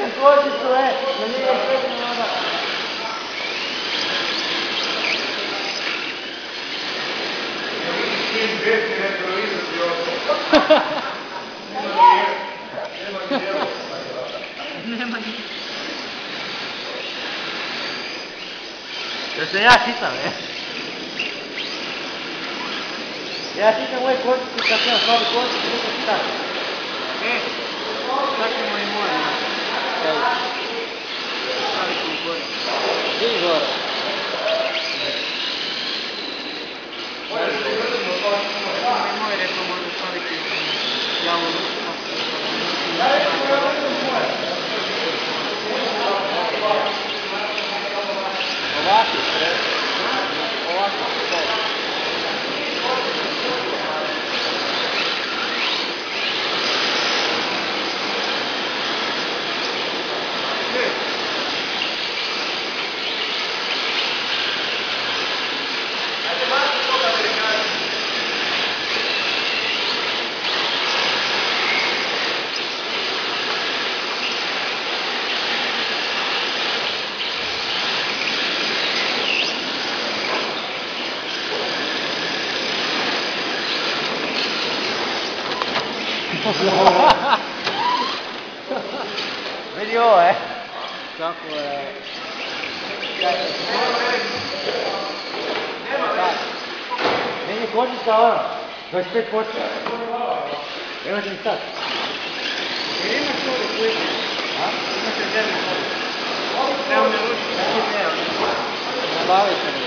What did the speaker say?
Nisam kočicu, na njega sve voda. Tim besni ne televizor i ovo. Nema nije. Da se ja čitam, Ja čitam moje kočice kad imam slabi kočice, nisam čitam. Tako ima i moje. Staviti u gore. Gdje gore? Moje rekao možda staviti javu ruku. Ovako, ovako. Vedi ovo, Kako je... Meni je kočica ono, 25 kočica. Evo ti mi sad. Jer imaš to da kući? Imaš rezervnu kodu. Evo me ruči. Nabavit ćemo.